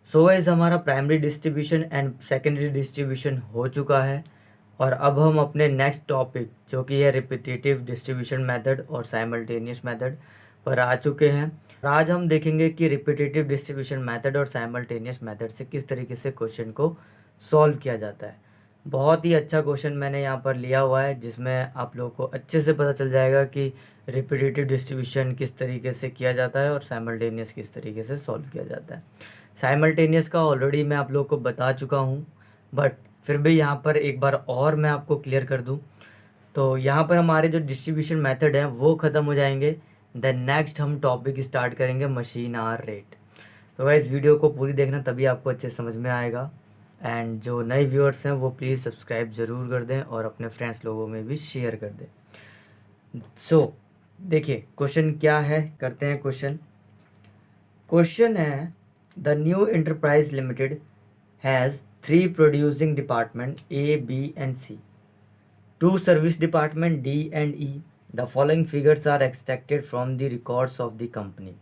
So guys हमारा primary distribution and secondary distribution हो चुका है और अब हम अपने नेक्स्ट टॉपिक जो कि है रिपीटेटिव डिस्ट्रीब्यूशन मेथड और साइमल्टेनियस मेथड पर आ चुके हैं। आज हम देखेंगे कि रिपीटेटिव डिस्ट्रीब्यूशन मेथड और साइमल्टेनियस मेथड से किस तरीके से क्वेश्चन को सॉल्व किया जाता है। बहुत ही अच्छा क्वेश्चन मैंने यहाँ पर लिया हुआ है जिसमें आप लोगों को अच्छे से पता चल जाएगा कि रिपीटेटिव डिस्ट्रीब्यूशन किस तरीके से किया जाता है और साइमल्टेनियस किस तरीके से सॉल्व किया जाता है। साइमल्टेनियस का ऑलरेडी मैं आप लोगों को बता चुका हूँ, बट फिर भी यहाँ पर एक बार और मैं आपको क्लियर कर दूँ। तो यहाँ पर हमारे जो डिस्ट्रीब्यूशन मेथड है वो ख़त्म हो जाएंगे। देन नेक्स्ट हम टॉपिक स्टार्ट करेंगे मशीन आवर रेट। तो वह इस वीडियो को पूरी देखना तभी आपको अच्छे समझ में आएगा। एंड जो नए व्यूअर्स हैं वो प्लीज़ सब्सक्राइब ज़रूर कर दें और अपने फ्रेंड्स लोगों में भी शेयर कर दें। देखिए क्वेश्चन क्या है, करते हैं क्वेश्चन। क्वेश्चन है the new enterprise limited has 3 producing department A B and C, 2 service department D and E. The following figures are extracted from the records of the company.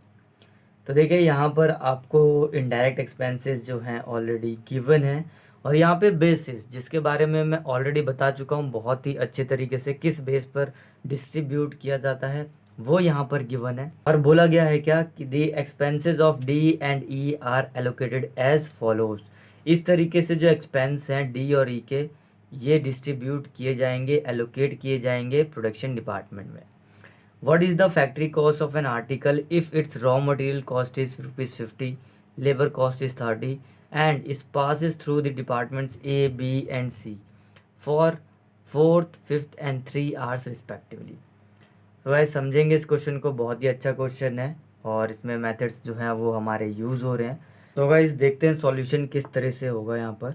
तो देखिए यहाँ पर आपको इनडायरेक्ट एक्सपेंसेस जो हैं already given है और यहाँ पे बेसिस जिसके बारे में मैं ऑलरेडी बता चुका हूँ बहुत ही अच्छे तरीके से किस बेस पर डिस्ट्रीब्यूट किया जाता है वो यहाँ पर गिवन है। और बोला गया है क्या कि the expenses of D and E are allocated as follows. इस तरीके से जो एक्सपेंस हैं डी और ई के ये डिस्ट्रीब्यूट किए जाएंगे, एलोकेट किए जाएंगे प्रोडक्शन डिपार्टमेंट में। What is the factory cost of an article if its raw material cost is ₹50, labor cost is 30 and it passes through the departments A, B and C for 4th, 5th and 3 hours respectively। तो guys समझेंगे इस question को, बहुत ही अच्छा question है और इसमें methods जो हैं वो हमारे यूज़ हो रहे हैं। तो गाइस देखते हैं सॉल्यूशन किस तरह से होगा। यहाँ पर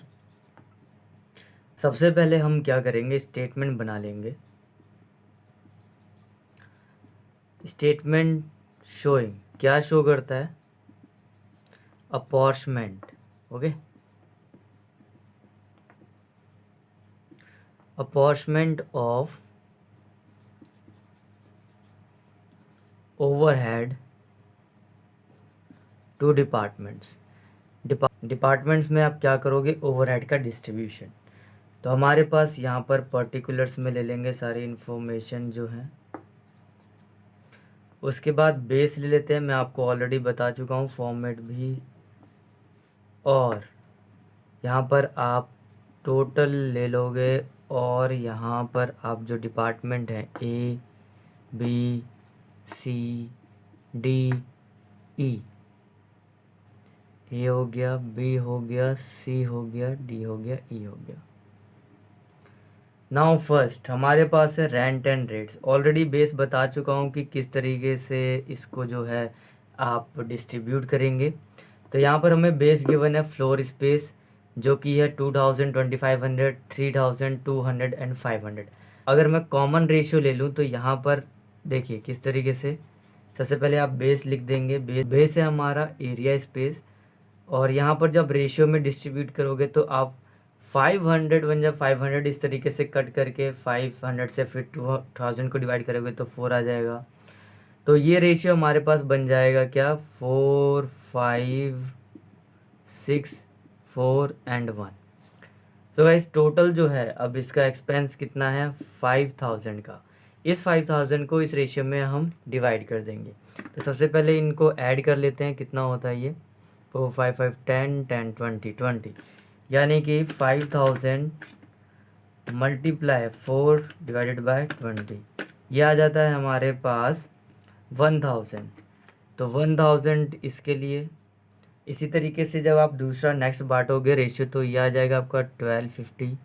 सबसे पहले हम क्या करेंगे, स्टेटमेंट बना लेंगे। स्टेटमेंट शोइंग क्या शो करता है, apportionment. Okay, apportionment of overhead to departments. Departments में आप क्या करोगे, ओवरहेड का डिस्ट्रीब्यूशन। तो हमारे पास यहाँ पर पर्टिकुलर्स में ले लेंगे सारी इन्फॉर्मेशन जो है। उसके बाद बेस ले लेते हैं, मैं आपको ऑलरेडी बता चुका हूँ फॉर्मेट भी। और यहाँ पर आप टोटल ले लोगे और यहाँ पर आप जो डिपार्टमेंट हैं A B C D E, ए हो गया, बी हो गया, सी हो गया, डी हो गया, ई हो गया। नाउ फर्स्ट हमारे पास है rent and rates. Already base बता चुका हूँ कि किस तरीके से इसको जो है आप डिस्ट्रीब्यूट करेंगे। तो यहाँ पर हमें बेस गिवन है फ्लोर स्पेस जो कि है 2000, 2500, 3000, 200 एंड 500। अगर मैं कॉमन रेशियो ले लूँ तो यहाँ पर देखिए किस तरीके से, सबसे पहले आप बेस लिख देंगे। बेस है हमारा एरिया स्पेस और यहाँ पर जब रेशियो में डिस्ट्रीब्यूट करोगे तो आप 500 बन जाए, 500 इस तरीके से कट करके 500 से फिर 2000 को डिवाइड करोगे तो 4 आ जाएगा। तो ये रेशियो हमारे पास बन जाएगा क्या, 4, 5, 6, 4 एंड 1। तो गाइस टोटल जो है अब इसका एक्सपेंस कितना है, 5000 का। इस 5000 को इस रेशियो में हम डिवाइड कर देंगे। तो सबसे पहले इनको ऐड कर लेते हैं, कितना होता है ये, 4, 5, 5, 10, 10, 20, 20, यानी कि 5000 मल्टीप्लाई 4 डिवाइडेड बाय 20, ये आ जाता है हमारे पास 1000। तो 1000 इसके लिए। इसी तरीके से जब आप दूसरा नेक्स्ट बांटोगे रेशियो तो ये आ जाएगा आपका 1250,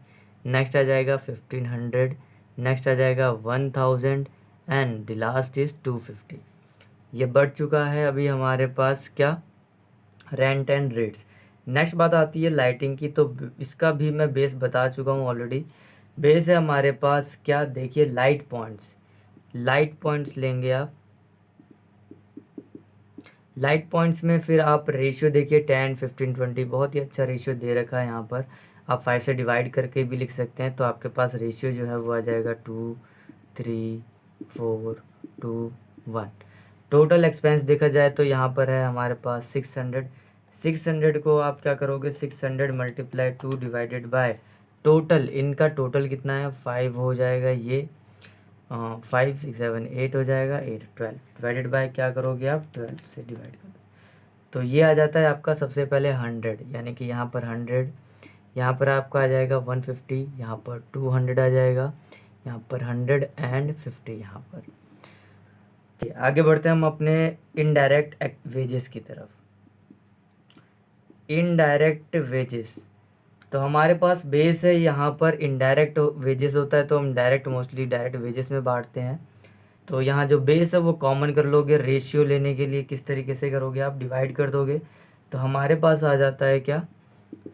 नेक्स्ट आ जाएगा 1500, नेक्स्ट आ जाएगा 1000 एंड द लास्ट इज़ 250। ये बढ़ चुका है अभी हमारे पास क्या, रेंट एंड रेट्स। नेक्स्ट बात आती है लाइटिंग की। तो इसका भी मैं बेस बता चुका हूँ ऑलरेडी। बेस है हमारे पास क्या, देखिए लाइट पॉइंट्स। लाइट पॉइंट्स लेंगे आप, लाइट पॉइंट्स में फिर आप रेशियो देखिए 10, 15, 20, बहुत ही अच्छा रेशियो दे रखा है यहाँ पर। आप 5 से डिवाइड करके भी लिख सकते हैं। तो आपके पास रेशियो जो है वो आ जाएगा 2, 3, 4, 2, 1। टोटल एक्सपेंस देखा जाए तो यहाँ पर है हमारे पास 600, 600 को आप क्या करोगे, 600 मल्टीप्लाई 2 डिवाइडेड बाय टोटल, इनका टोटल कितना है 5 हो जाएगा, ये 5 6 7 8 हो जाएगा, 8 12 डिवाइडेड बाय क्या करोगे आप 12 से डिवाइड कर दो। तो ये आ जाता है आपका सबसे पहले 100, यानी कि यहाँ पर 100, यहाँ पर आपका आ जाएगा 150, यहाँ पर 200 आ जाएगा, यहाँ पर 150 यहाँ पर। ठीक, आगे बढ़ते हैं हम अपने इनडायरेक्ट वेजेस की तरफ। इनडायरेक्ट वेजेस, तो हमारे पास बेस है, यहाँ पर इनडायरेक्ट वेजेस होता है, तो हम डायरेक्ट मोस्टली डायरेक्ट वेजेस में बांटते हैं। तो यहाँ जो बेस है वो कॉमन कर लोगे, रेशियो लेने के लिए किस तरीके से करोगे आप, डिवाइड कर दोगे, तो हमारे पास आ जाता है क्या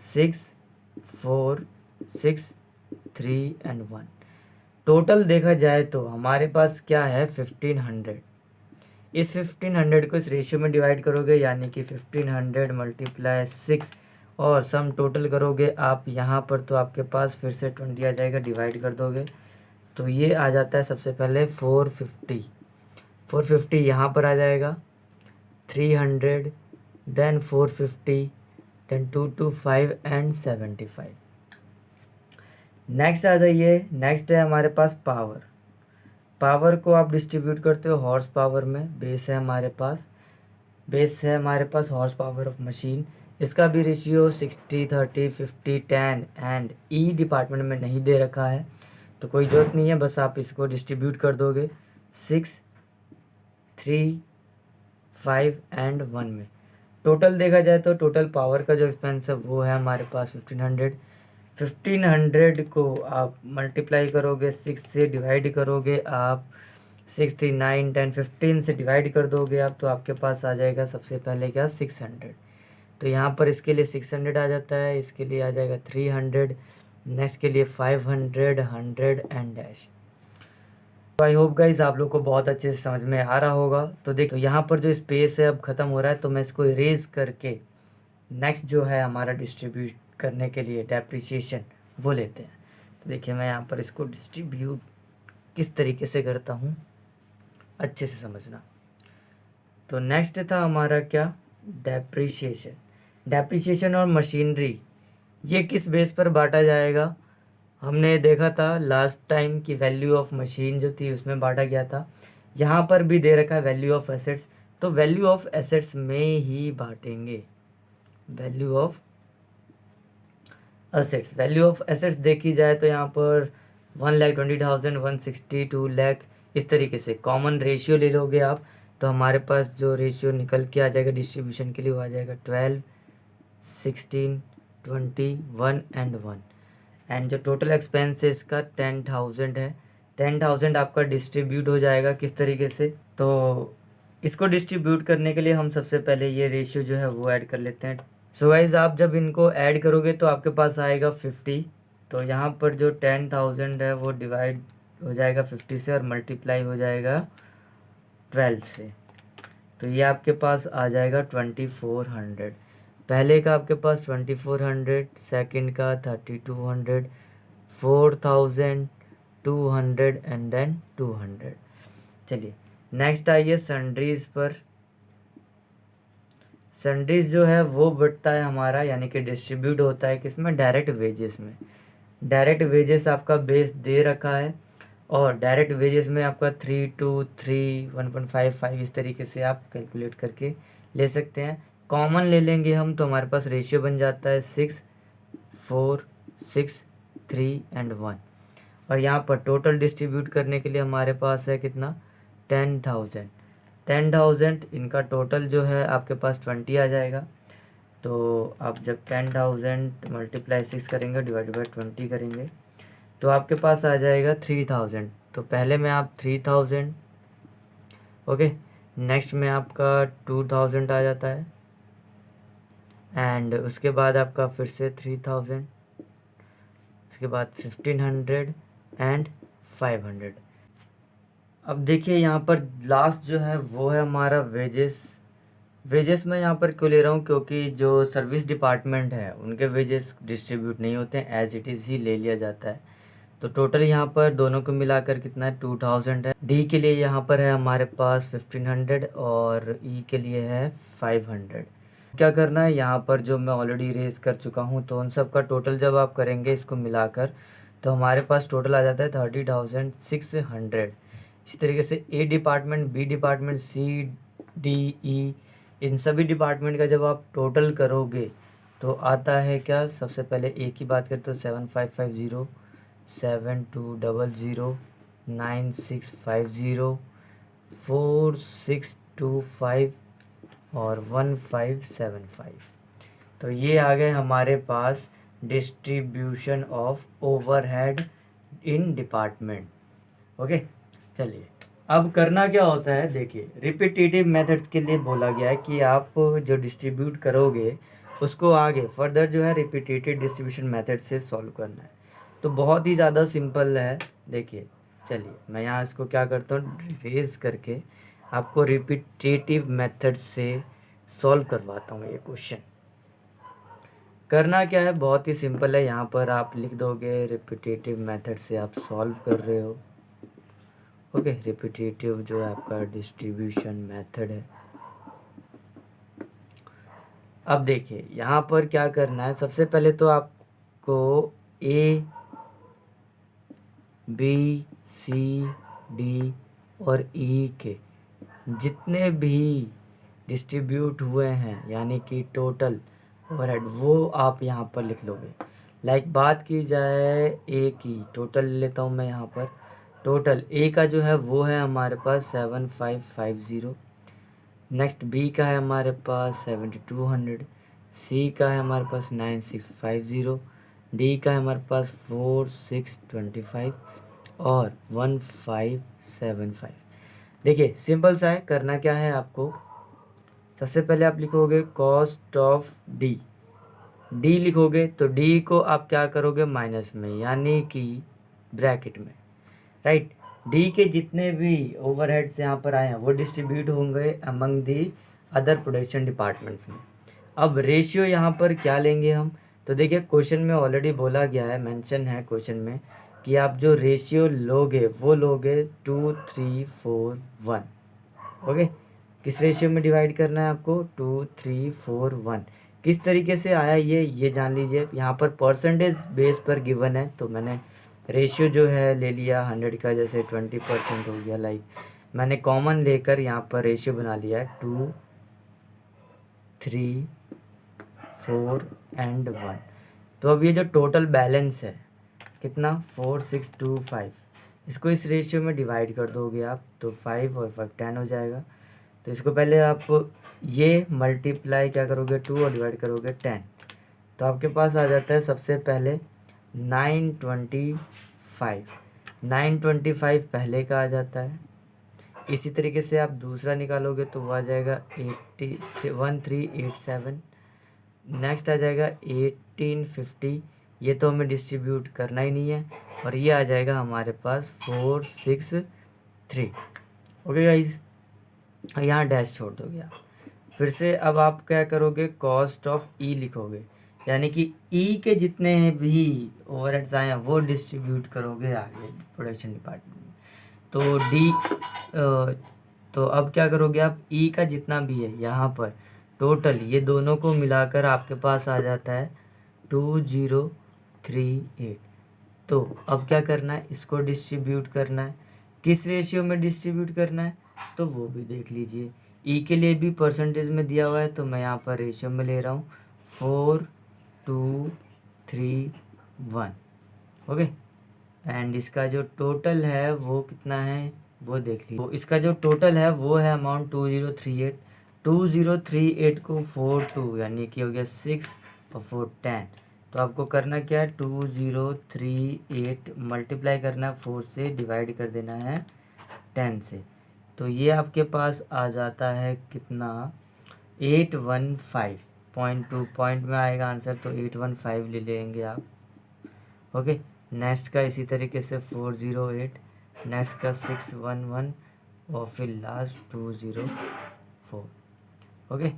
6 4 6 3 एंड 1। टोटल देखा जाए तो हमारे पास क्या है 1500। इस 1500 को इस रेशियो में डिवाइड करोगे, यानी कि 1500 मल्टीप्लाई 6 और सम टोटल करोगे आप यहाँ पर, तो आपके पास फिर से 20 आ जाएगा, डिवाइड कर दोगे तो ये आ जाता है सबसे पहले 450 यहाँ पर आ जाएगा, 300 देन 450 देन 225 एंड 75। नेक्स्ट आ जाइए, नेक्स्ट है हमारे पास पावर। पावर को आप डिस्ट्रीब्यूट करते हो हॉर्स पावर में, बेस है हमारे पास हॉर्स पावर ऑफ मशीन। इसका भी रेशियो 60 30 50 10 एंड ई डिपार्टमेंट में नहीं दे रखा है, तो कोई ज़रूरत नहीं है, बस आप इसको डिस्ट्रीब्यूट कर दोगे 6 3 5 एंड 1 में। टोटल देखा जाए तो टोटल पावर का जो एक्सपेंस है वो है हमारे पास 1500 को आप मल्टीप्लाई करोगे 6 से, डिवाइड करोगे आप 6 3 9 10 15 से डिवाइड कर दोगे आप, तो आपके पास आ जाएगा सबसे पहले क्या 600। तो यहाँ पर इसके लिए 600 आ जाता है, इसके लिए आ जाएगा 300, नेक्स्ट के लिए 500 100 एंड डैश। तो आई होप गाइज आप लोग को बहुत अच्छे से समझ में आ रहा होगा। तो देखो यहाँ पर जो स्पेस है अब ख़त्म हो रहा है, तो मैं इसको इरेज करके नेक्स्ट जो है हमारा डिस्ट्रीब्यूट करने के लिए डेप्रिसिएशन वो लेते हैं। तो देखिए मैं यहाँ पर इसको डिस्ट्रीब्यूट किस तरीके से करता हूँ, अच्छे से समझना। तो नेक्स्ट था हमारा क्या डेप्रिसिएशन। डेप्रिसिएशन और मशीनरी ये किस बेस पर बांटा जाएगा, हमने देखा था लास्ट टाइम की वैल्यू ऑफ मशीन जो थी उसमें बांटा गया था, यहाँ पर भी दे रखा है वैल्यू ऑफ एसेट्स, तो वैल्यू ऑफ एसेट्स में ही बांटेंगे। वैल्यू ऑफ एसेट्स देखी जाए तो यहाँ पर 1,20,000 160 2 लाख इस तरीके से कॉमन रेशियो ले लोगे आप, तो हमारे पास जो रेशियो निकल के आ जाएगा डिस्ट्रीब्यूशन के लिए वो आ जाएगा 12 16 20 1 एंड 1। एंड जो टोटल एक्सपेंसेस का 10,000 है, 10,000 आपका डिस्ट्रीब्यूट हो जाएगा किस तरीके से, तो इसको डिस्ट्रीब्यूट करने के लिए हम सबसे पहले ये रेशियो जो है वो ऐड कर लेते हैं। सो गाइज आप जब इनको ऐड करोगे तो आपके पास आएगा 50, तो यहाँ पर जो 10,000 है वो डिवाइड हो जाएगा 50 से और मल्टीप्लाई हो जाएगा 12 से, तो ये आपके पास आ जाएगा 2400। पहले का आपके पास 2400, सेकंड का 3200, 4200 एंड देन 200। चलिए नेक्स्ट आइए सन्ड्रीज पर। सन्ड्रीज जो है वो बढ़ता है हमारा, यानी कि डिस्ट्रीब्यूट होता है किसमें, डायरेक्ट वेजेस में। डायरेक्ट वेजेस आपका बेस दे रखा है और डायरेक्ट वेजेस में आपका 3 2 3 1.5 5 इस तरीके से आप कैलकुलेट करके ले सकते हैं। कॉमन ले लेंगे हम तो हमारे पास रेशियो बन जाता है 6 4 6 3 एंड 1। और यहाँ पर टोटल डिस्ट्रीब्यूट करने के लिए हमारे पास है कितना 10,000 इनका टोटल जो है आपके पास 20 आ जाएगा। तो आप जब 10,000 मल्टीप्लाई 6 करेंगे डिवाइड बाई 20 करेंगे तो आपके पास आ जाएगा 3,000। तो पहले में आप 3,000, ओके, नेक्स्ट में आपका 2,000 आ जाता है एंड उसके बाद आपका फिर से 3,000, उसके बाद 1,500 एंड 500। अब देखिए यहाँ पर लास्ट जो है वो है हमारा वेजेस में यहाँ पर क्यों ले रहा हूँ, क्योंकि जो सर्विस डिपार्टमेंट है उनके वेजेस डिस्ट्रीब्यूट नहीं होते हैं, एज इट इज़ ही ले लिया जाता है। तो टोटल यहाँ पर दोनों को मिलाकर कितना है 2,000 है। डी के लिए यहाँ पर है हमारे पास 1,500 और ई के लिए है 500। क्या करना है, यहाँ पर जो मैं ऑलरेडी इरेज कर चुका हूँ, तो उन सब का टोटल जब आप करेंगे इसको मिलाकर, तो हमारे पास टोटल आ जाता है 30,600। इसी तरीके से A department, B department, C, D, ई, इन सभी डिपार्टमेंट का जब आप टोटल करोगे तो आता है क्या, सबसे पहले ए की बात करें तो 7550, 7200, 9650, 4625 और 1575। तो ये आ गए हमारे पास distribution of overhead in department. Okay, चलिए अब करना क्या होता है, देखिए रिपीटेटिव मेथड्स के लिए बोला गया है कि आप जो डिस्ट्रीब्यूट करोगे उसको आगे फर्दर जो है रिपीटेटिव डिस्ट्रीब्यूशन मेथड से सॉल्व करना है। तो बहुत ही ज़्यादा सिंपल है। देखिए चलिए मैं यहाँ इसको क्या करता हूँ, रिवाइज करके आपको रिपीटेटिव मेथड से सॉल्व करवाता हूँ ये क्वेश्चन। करना क्या है, बहुत ही सिंपल है। यहाँ पर आप लिख दोगे रिपीटेटिव मेथड से आप सॉल्व कर रहे हो। ओके, रिपीटेटिव जो है आपका डिस्ट्रीब्यूशन मेथड है। अब देखिए यहाँ पर क्या करना है, सबसे पहले तो आपको ए, बी, सी, डी और ई के जितने भी डिस्ट्रीब्यूट हुए हैं यानी कि टोटल ओवरहेड, वो आप यहाँ पर लिख लोगे। लाइक बात की जाए ए की, टोटल लेता हूँ मैं यहाँ पर। टोटल ए का जो है वो है हमारे पास 7550। नेक्स्ट बी का है हमारे पास 7200, सी का है हमारे पास 9650, डी का है हमारे पास 4625 और 1575। देखिए सिंपल सा है। करना क्या है आपको, सबसे पहले आप लिखोगे कॉस्ट ऑफ डी। डी लिखोगे तो डी को आप क्या करोगे, माइनस में यानी कि ब्रैकेट में, राइट। डी के जितने भी ओवरहेड्स यहाँ पर आए हैं वो डिस्ट्रीब्यूट होंगे among the other production departments में। अब रेशियो यहाँ पर क्या लेंगे हम, तो देखिए क्वेश्चन में ऑलरेडी बोला गया है, मेंशन है क्वेश्चन में कि आप जो रेशियो लोगे वो लोगे 2, 3, 4, 1। ओके, किस रेशियो में डिवाइड करना है आपको, 2, 3, 4, 1। किस तरीके से आया ये जान लीजिए। यहाँ पर परसेंटेज बेस पर गिवन है, तो मैंने रेशियो जो है ले लिया 100 का, जैसे 20% हो गया। लाइक मैंने कॉमन लेकर यहाँ पर रेशियो बना लिया है 2, 3, 4 एंड 1। तो अब ये जो टोटल बैलेंस है कितना, 4625, इसको इस रेशियो में डिवाइड कर दोगे आप, तो 5 और 5 10 हो जाएगा। तो इसको पहले आप ये मल्टीप्लाई क्या करोगे, 2 और डिवाइड करोगे 10, तो आपके पास आ जाता है सबसे पहले 925। 925 पहले का आ जाता है। इसी तरीके से आप दूसरा निकालोगे तो वो आ जाएगा 1387। नेक्स्ट आ जाएगा 1850, ये तो हमें डिस्ट्रीब्यूट करना ही नहीं है। और ये आ जाएगा हमारे पास 463। ओके गाइज, यहाँ डैश छोड़ दोगे आप। फिर से अब आप क्या करोगे, कॉस्ट ऑफ ई लिखोगे, यानी कि ई के जितने भी ओवरहेड्स आए हैं वो डिस्ट्रीब्यूट करोगे आगे प्रोडक्शन डिपार्टमेंट में। तो तो अब क्या करोगे आप, ई का जितना भी है यहाँ पर टोटल, ये दोनों को मिलाकर आपके पास आ जाता है 2038। तो अब क्या करना है, इसको डिस्ट्रीब्यूट करना है। किस रेशियो में डिस्ट्रीब्यूट करना है तो वो भी देख लीजिए। ई के लिए भी परसेंटेज में दिया हुआ है, तो मैं यहाँ पर रेशियो में ले रहा हूँ 4, 2, 3, 1। ओके, एंड इसका जो टोटल है वो कितना है वो देख लीजिए। तो इसका जो टोटल है वो है अमाउंट 2038। 2038 को 4 2 यानी कि हो गया 6 और 4 10। तो आपको करना क्या है, 2038 मल्टीप्लाई करना है 4 से, डिवाइड कर देना है 10 से। तो ये आपके पास आ जाता है कितना, 815.2 पॉइंट में आएगा आंसर, तो 815 ले लेंगे आप। ओके, नेक्स्ट का इसी तरीके से 408, नेक्स्ट का 611 और फिर लास्ट 204। ओके,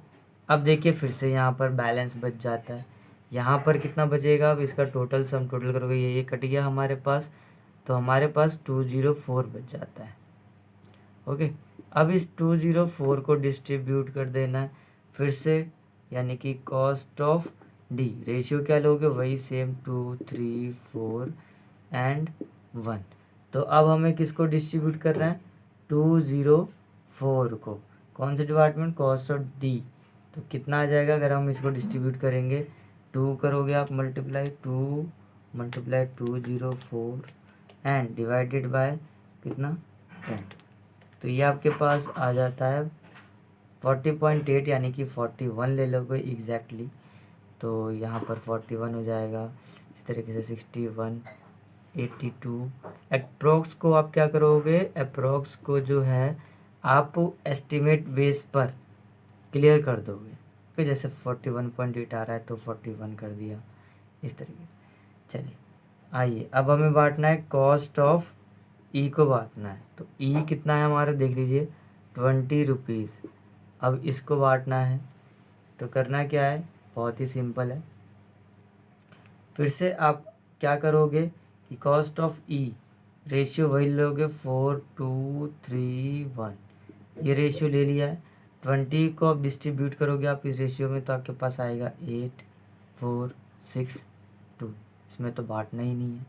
अब देखिए फिर से यहाँ पर बैलेंस बच जाता है। यहाँ पर कितना बचेगा, अब इसका टोटल सम टोटल करोगे, ये कट गया हमारे पास, तो हमारे पास 204 बच जाता है। ओके, अब इस 204 को डिस्ट्रीब्यूट कर देना है। फिर से यानी कि कॉस्ट ऑफ डी। रेशियो क्या लोगे, वही सेम 2, 3, 4 एंड 1। तो अब हमें किसको डिस्ट्रीब्यूट कर रहे हैं, 204 को। कौन से डिपार्टमेंट, कॉस्ट ऑफ डी। तो कितना आ जाएगा अगर हम इसको डिस्ट्रीब्यूट करेंगे, 2 करोगे आप मल्टीप्लाई 204 एंड डिवाइडेड बाय कितना, 10। तो ये आपके पास आ जाता है 40.8, यानी कि 41 ले लोगे एग्जैक्टली। तो यहाँ पर 41 हो जाएगा, इस तरीके से 61, 82। अप्रोक्स को आप क्या करोगे, अप्रोक्स को जो है आप एस्टिमेट बेस पर क्लियर कर दोगे। तो जैसे 41.8 आ रहा है तो 41 कर दिया, इस तरीके से। चलिए आइए, अब हमें बांटना है कॉस्ट ऑफ ई को बांटना है। तो ई कितना है हमारा, देख लीजिए 20 रुपीज़। अब इसको बांटना है तो करना क्या है, बहुत ही सिंपल है। फिर से आप क्या करोगे कि कॉस्ट ऑफ ई रेशियो वही लोगे 4:2:3:1, ये रेशियो ले लिया है। 20 को आप डिस्ट्रीब्यूट करोगे आप इस रेशियो में तो आपके पास आएगा 8:4:6:2, इसमें तो बांटना ही नहीं है।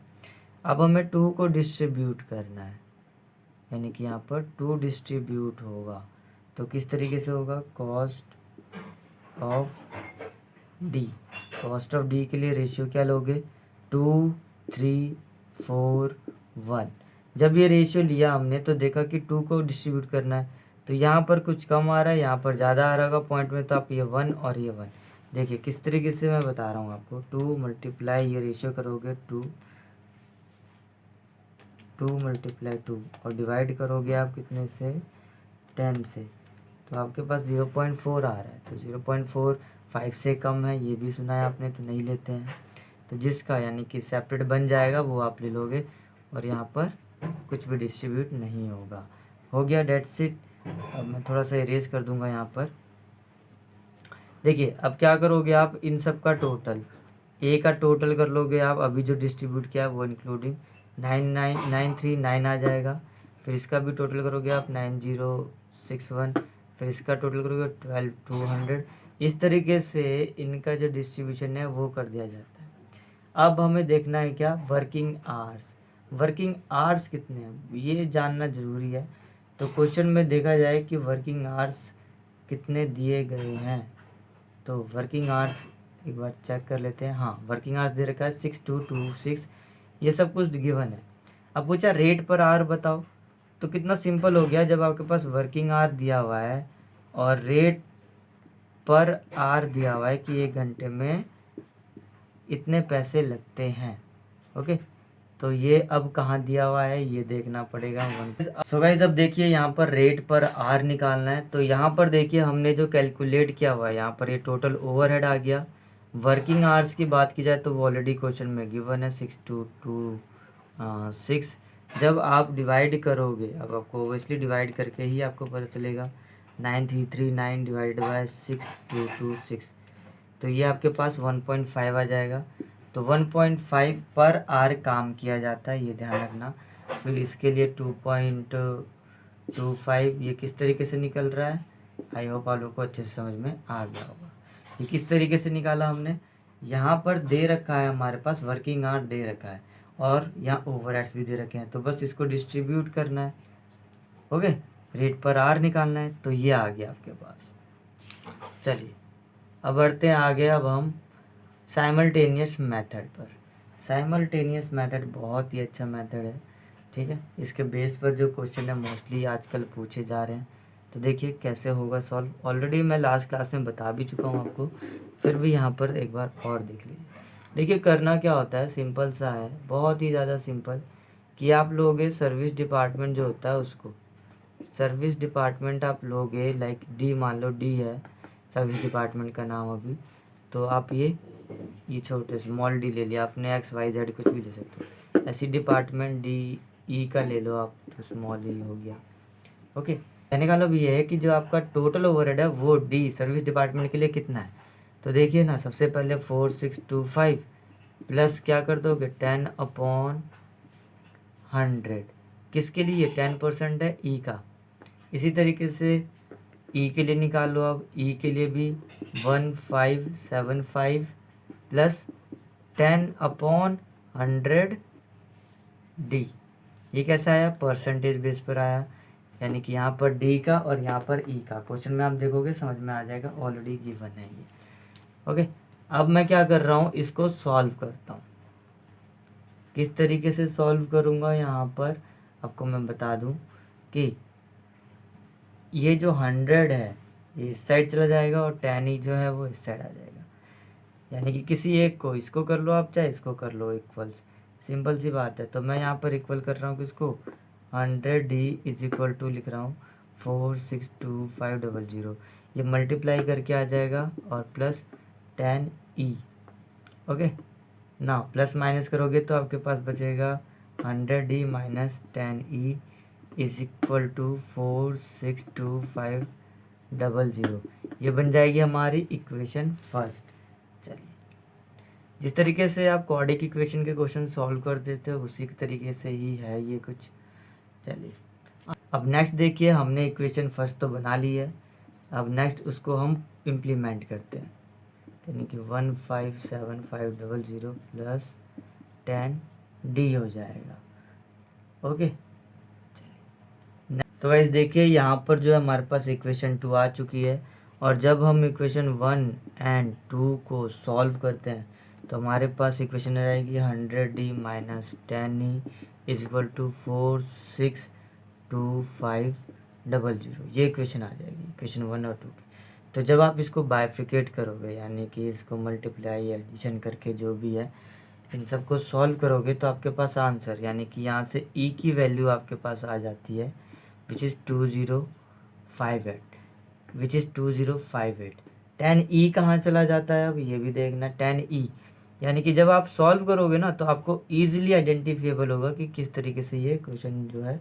अब हमें 2 को डिस्ट्रीब्यूट करना है, यानी कि यहाँ पर 2 डिस्ट्रीब्यूट होगा। तो किस तरीके से होगा, cost of D. Cost of D के लिए रेशियो क्या लोगे, 2:3:4:1। जब ये रेशियो लिया हमने तो देखा कि 2 को डिस्ट्रीब्यूट करना है, तो यहाँ पर कुछ कम आ रहा है, यहाँ पर ज़्यादा आ रहा होगा पॉइंट में, तो आप ये 1 और ये 1 देखिए किस तरीके से मैं बता रहा हूँ आपको। 2 मल्टीप्लाई ये रेशियो करोगे 2 मल्टीप्लाई 2 और डिवाइड करोगे आप कितने से, 10 से, तो आपके पास 0.4 आ रहा है। तो 0.4 5 से कम है, ये भी सुना है आपने, तो नहीं लेते हैं। तो जिसका यानी कि सेपरेट बन जाएगा वो आप ले लोगे, और यहाँ पर कुछ भी डिस्ट्रीब्यूट नहीं होगा। हो गया, डेट्स इट। अब मैं थोड़ा सा इरेज कर दूंगा यहाँ पर। देखिए अब क्या करोगे आप, इन सब का टोटल, ए का टोटल कर लोगे आप, अभी जो डिस्ट्रीब्यूट किया है वो इंक्लूडिंग 93939 आ जाएगा। फिर इसका भी टोटल करोगे आप 9061, फिर इसका टोटल करोगे 12200। इस तरीके से इनका जो डिस्ट्रीब्यूशन है वो कर दिया जाता है। अब हमें देखना है क्या, वर्किंग आवर्स। वर्किंग आवर्स कितने हैं ये जानना ज़रूरी है। तो क्वेश्चन में देखा जाए कि वर्किंग आवर्स कितने दिए गए हैं, तो वर्किंग आवर्स एक बार चेक कर लेते हैं। हाँ, वर्किंग आवर्स दे रखा है 6226, ये सब कुछ गिवन है। अब पूछा रेट पर आवर बताओ, तो कितना सिंपल हो गया, जब आपके पास वर्किंग आवर दिया हुआ है और रेट पर आवर दिया हुआ है कि 1 घंटे में इतने पैसे लगते हैं। ओके, तो ये अब कहाँ दिया हुआ है ये देखना पड़ेगा। सो गाइस अब देखिए यहाँ पर रेट पर आर निकालना है। तो यहाँ पर देखिए हमने जो कैलकुलेट किया हुआ है, यहाँ पर ये टोटल ओवरहेड आ गया। वर्किंग आवर्स की बात की जाए तो वो ऑलरेडी क्वेश्चन में गिवन है 6226। जब आप डिवाइड करोगे, अब आपको ओबियसली डिवाइड करके ही आपको पता चलेगा, 9339 डिवाइडेड बाय 6226, तो ये आपके पास 1.5 आ जाएगा। तो 1.5 पर आर काम किया जाता है, ये ध्यान रखना। फिर इसके लिए 2.25 ये किस तरीके से निकल रहा है, आई होप आप लोग को अच्छे से समझ में आ गया होगा। ये किस तरीके से निकाला हमने, यहाँ पर दे रखा है हमारे पास वर्किंग आवर दे रखा है और यहाँ ओवरहेड्स भी दे रखे हैं, तो बस इसको डिस्ट्रीब्यूट करना है। ओके, रेट पर आर निकालना है, तो ये आ गया आपके पास। चलिए अब बढ़ते हैं आगे। अब हम साइमल्टेनियस मेथड पर। साइमल्टेनियस मेथड बहुत ही अच्छा मेथड है, ठीक है। इसके बेस पर जो क्वेश्चन है मोस्टली आजकल पूछे जा रहे हैं, तो देखिए कैसे होगा सॉल्व। ऑलरेडी मैं लास्ट क्लास में बता भी चुका हूँ आपको, फिर भी यहाँ पर एक बार और देख लीजिए। देखिए करना क्या होता है, सिंपल सा है, बहुत ही ज़्यादा सिंपल, कि आप लोगे सर्विस डिपार्टमेंट जो होता है उसको, सर्विस डिपार्टमेंट आप लोगे, लाइक डी, मान लो डी है सर्विस डिपार्टमेंट का नाम अभी, तो आप ये छोटे स्मॉल डी ले लिया आपने, XYZ कुछ भी ले सकते हो। ऐसी डिपार्टमेंट डी ई का ले लो आप, तो स्मॉल ई हो गया। ओके, कहने का मतलब ये है कि जो आपका टोटल ओवरहेड है वो डी सर्विस डिपार्टमेंट के लिए कितना है। तो देखिए ना, सबसे पहले 4625 प्लस क्या कर दोगे 10/100, किसके लिए 10% है ई का। इसी तरीके से ई के लिए निकालो। अब ई के लिए भी 1575 प्लस 10/100 डी। ये कैसा आया? परसेंटेज बेस पर आया, यानी कि यहाँ पर डी का और यहाँ पर ई का। क्वेश्चन में आप देखोगे समझ में आ जाएगा, ऑलरेडी गिवन है ये। ओके, अब मैं क्या कर रहा हूँ, इसको सॉल्व करता हूँ। किस तरीके से सॉल्व करूँगा यहाँ पर आपको मैं बता दूँ कि ये जो 100 है ये इस साइड चला जाएगा और 10 जो है वो इस साइड आ जाएगा, यानी कि किसी एक को, इसको कर लो आप चाहे इसको कर लो इक्वल, सिंपल सी बात है। तो मैं यहाँ पर इक्वल कर रहा हूँ किसको, 100D इज इक्वल टू लिख रहा हूँ 462,500। ये मल्टीप्लाई करके आ जाएगा और प्लस 10E। ओके ना, प्लस माइनस करोगे तो आपके पास बचेगा 100D minus 10E is equal to 462,500। ये बन जाएगी हमारी इक्वेशन फर्स्ट। चलिए, जिस तरीके से आप क्वाड्रिक इक्वेशन के क्वेश्चन सॉल्व कर देते हो उसी तरीके से ही है ये कुछ। चलिए, अब नेक्स्ट देखिए, हमने इक्वेशन फर्स्ट तो बना ली है, अब नेक्स्ट उसको हम इम्प्लीमेंट करते हैं, यानी कि 157500 प्लस 10D हो जाएगा। ओके, तो गाइस देखिए यहाँ पर जो है हमारे पास इक्वेशन 2 आ चुकी है, और जब हम इक्वेशन 1 एंड 2 को सॉल्व करते हैं तो हमारे पास इक्वेशन आ जाएगी 100D minus 10E is equal to 462,500। ये इक्वेशन आ जाएगी इक्वेशन 1 और 2 की। तो जब आप इसको बाइफिकेट करोगे, यानी कि इसको मल्टीप्लाई एडिशन करके जो भी है इन सबको सॉल्व करोगे तो आपके पास आंसर, यानी कि यहाँ से ई की वैल्यू आपके पास आ जाती है which is 2058, which is 2058। 10E कहाँ चला जाता है अब ये भी देखना, 10E, यानी कि जब आप सॉल्व करोगे ना तो आपको ईजिली आइडेंटिफिएबल होगा कि किस तरीके से ये क्वेश्चन जो है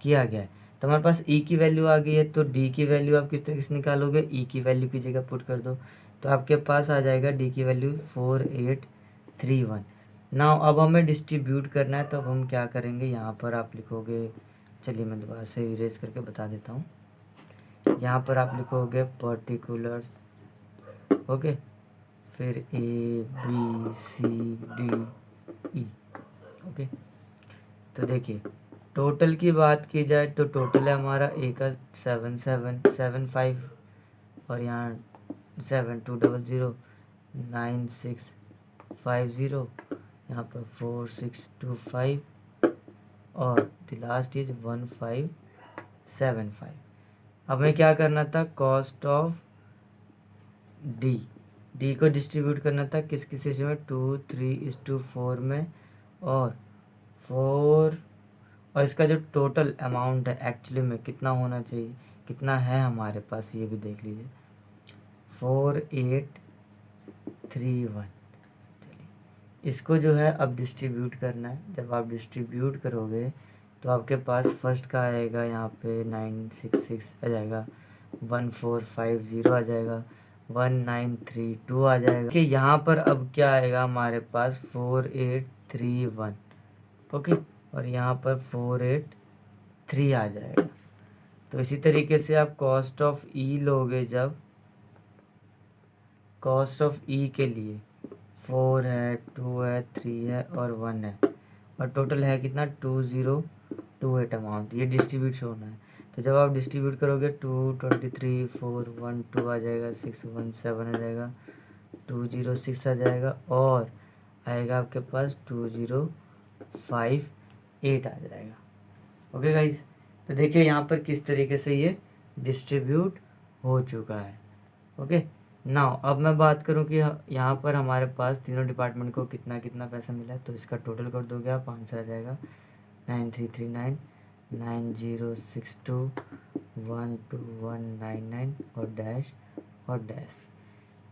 किया गया है। तो हमारे पास E की वैल्यू आ गई है, तो D की वैल्यू आप किस तरीके से निकालोगे, E की वैल्यू की जगह पुट कर दो तो आपके पास आ जाएगा D की वैल्यू 4831। नाउ अब हमें डिस्ट्रीब्यूट करना है, तो अब हम क्या करेंगे, यहाँ पर आप लिखोगे, चलिए मैं दोबारा से इरेज करके बता देता हूँ। यहाँ पर आप लिखोगे पर्टिकुलर, ओके, फिर ABCDE। ओके, तो देखिए टोटल की बात की जाए तो टोटल है हमारा ए का 7775 और यहाँ 72009650, यहाँ पर 4625 और द लास्ट इज 1575। हमें क्या करना था, कॉस्ट ऑफ डी को डिस्ट्रीब्यूट करना था किस किस रेशियो में, 2:3:4 में, और 4, और इसका जो टोटल अमाउंट है एक्चुअली में कितना होना चाहिए, कितना है हमारे पास ये भी देख लीजिए, 4831। इसको जो है अब डिस्ट्रीब्यूट करना है। जब आप डिस्ट्रीब्यूट करोगे तो आपके पास फर्स्ट का आएगा यहाँ पे 966 आ जाएगा, 1450 आ जाएगा, 1932 आ जाएगा, कि यहाँ पर अब क्या आएगा हमारे पास 4831। ओके, और यहाँ पर 483 आ जाएगा। तो इसी तरीके से आप कॉस्ट ऑफ ई लोगे, जब कॉस्ट ऑफ ई के लिए 4 है, 2 है, 3 है और 1 है, और टोटल है कितना, 2028 अमाउंट, ये डिस्ट्रीब्यूट होना है। तो जब आप डिस्ट्रीब्यूट करोगे 223 412 आ जाएगा, 617 आ जाएगा, 206 आ जाएगा, और आएगा आपके पास 2058 आ जाएगा। ओके गाइज, तो देखिए यहाँ पर किस तरीके से ये डिस्ट्रीब्यूट हो चुका है। ओके, नाउ अब मैं बात करूँ कि यहाँ पर हमारे पास तीनों डिपार्टमेंट को कितना कितना पैसा मिला है, तो इसका टोटल कर दोगे आप, आंसर आ जाएगा 9339 9062 12199 और डैश और डैश।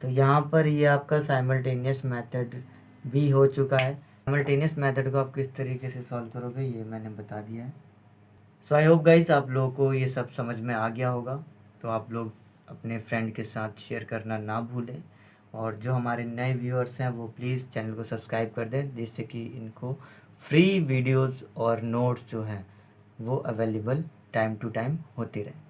तो यहाँ पर ये आपका साइमल्टेनियस मेथड भी हो चुका है। साइमल्टेनियस मेथड को आप किस तरीके से सॉल्व करोगे ये मैंने बता दिया है। सो आई होप गाइस आप लोगों को ये सब समझ में आ गया होगा। तो आप लोग अपने फ्रेंड के साथ शेयर करना ना भूलें, और जो हमारे नए व्यूअर्स हैं वो प्लीज़ चैनल को सब्सक्राइब कर दें, जिससे कि इनको फ्री वीडियोस और नोट्स जो हैं वो अवेलेबल टाइम टू टाइम होती रहे।